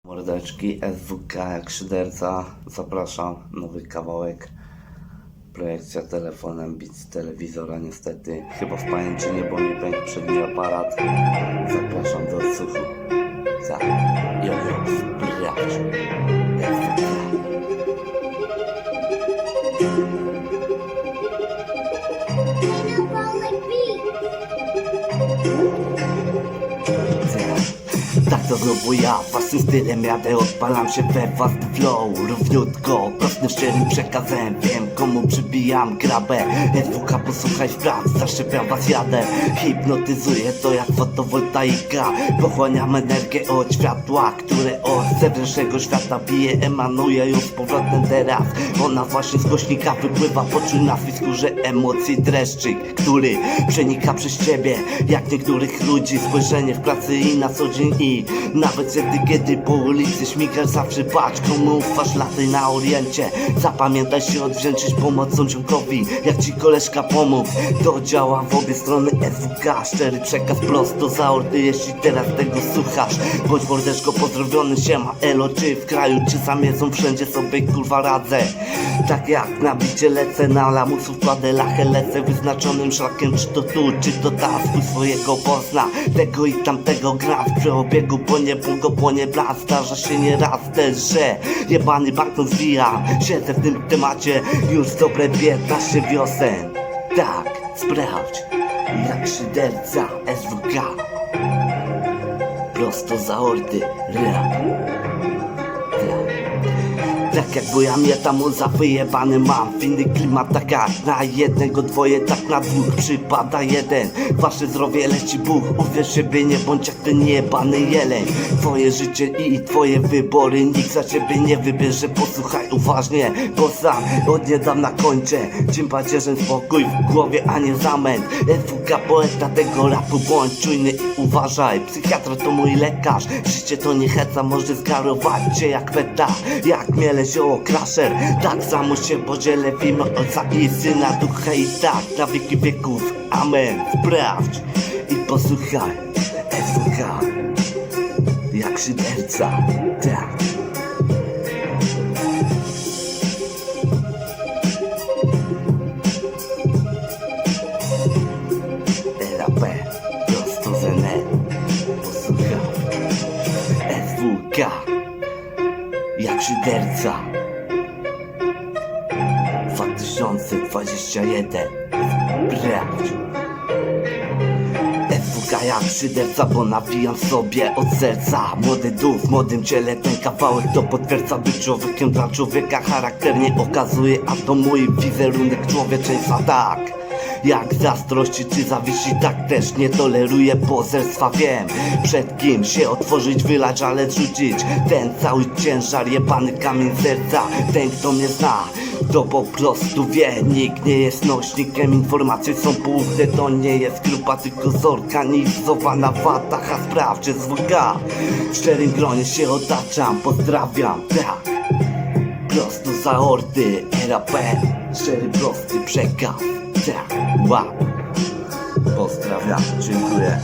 Mordeczki, SWK jak szyderca, zapraszam, nowy kawałek, projekcja telefonem, bit z telewizora niestety, chyba w pajęczynie, bo mi pękł przedni aparat, zapraszam do odsłuchu, sprawdź, SWK. Tak to znowu ja, własnym stylem jadę, odpalam się we własny flow. Równiutko, prostym, szczerym przekazem, wiem komu przybijam grabę. SWK, posłuchaj spraw, zaszczepiam was jadę. Hipnotyzuję to jak fotowoltaika, pochłaniam energię od światła, które od zewnętrznego świata bije, emanuje już z powrotem teraz. Ona właśnie z głośnika wypływa, poczuj na swej skórze emocji dreszczyk, który przenika przez ciebie, jak niektórych ludzi. Spojrzenie w pracy i na co dzień i nawet wtedy, kiedy po ulicy śmigasz, zawsze patrz komu ufasz, lataj na oriencie. Zapamiętaj się odwdzięczyć pomocą ziomkowi, jak ci koleżka pomógł. To działa w obie strony SWK, szczery przekaz prosto za ordy, jeśli teraz tego słuchasz. Bądź mordeczko pozdrowiony, siema, elo, czy w kraju, czy za miedzą, wszędzie sobie kurwa radzę. Tak jak na bicie lecę, na lamusów kładę lachę, lecę wyznaczonym szlakiem, czy to tu, czy to tam, swój swojego pozna, tego i tamtego gram w przeobiegu, po niebu go płonie blask. Zdarza się nieraz też, że jebany banknot zwijam. Siedzę w tym temacie już dobre 15 wiosen. Tak, sprawdź, jak szyderca SWK, prosto za ordy, rap. Tak jak bujam, ja tam za wyjebany mam w inny klimat, tak jak na jednego dwoje, tak na dwóch przypada jeden. Wasze zdrowie leci Bóg, uwierz siebie, nie bądź jak ten jebany jeleń. Twoje życie i twoje wybory nikt za ciebie nie wybierze, posłuchaj uważnie, bo sam od niedawna kończę. Czym pacierzem spokój w głowie, a nie zamęt. SWK, poeta tego rapu, bądź czujny i uważaj. Psychiatra to mój lekarz, życie to nie heca, może zgarować cię jak peta, jak miele zioło crusher. Tak samo się podzielę w imię Ojca i Syna, Ducha i tak na wieki wieków, amen. Sprawdź i posłuchaj, SWK, jak szyderca, tak. RAP, prosto z NL, posłuchaj, SWK, jak szyderca 2021. Sprawdź, SWK jak szyderca, bo nawijam sobie od serca. Młody duch w młodym ciele, ten kawałek to potwierdza. Być człowiekiem dla człowieka charakter nie okazuje, a to mój wizerunek człowieczeństwa, tak. Jak zazdrości czy zawiści, tak też nie toleruję pozerstwa. Wiem przed kim się otworzyć, wylać, ale zrzucić ten cały ciężar, jebany kamień serca. Ten kto mnie zna, to po prostu wie, nikt nie jest nośnikiem, informacje są puste. To nie jest grupa, tylko zorganizowana wata. A sprawdź, SWK, w szczerym gronie się otaczam, pozdrawiam, tak. Prosto za ordy, RAP, szczery prosty przekaz, tak, wow. Pozdrawiam, dziękuję.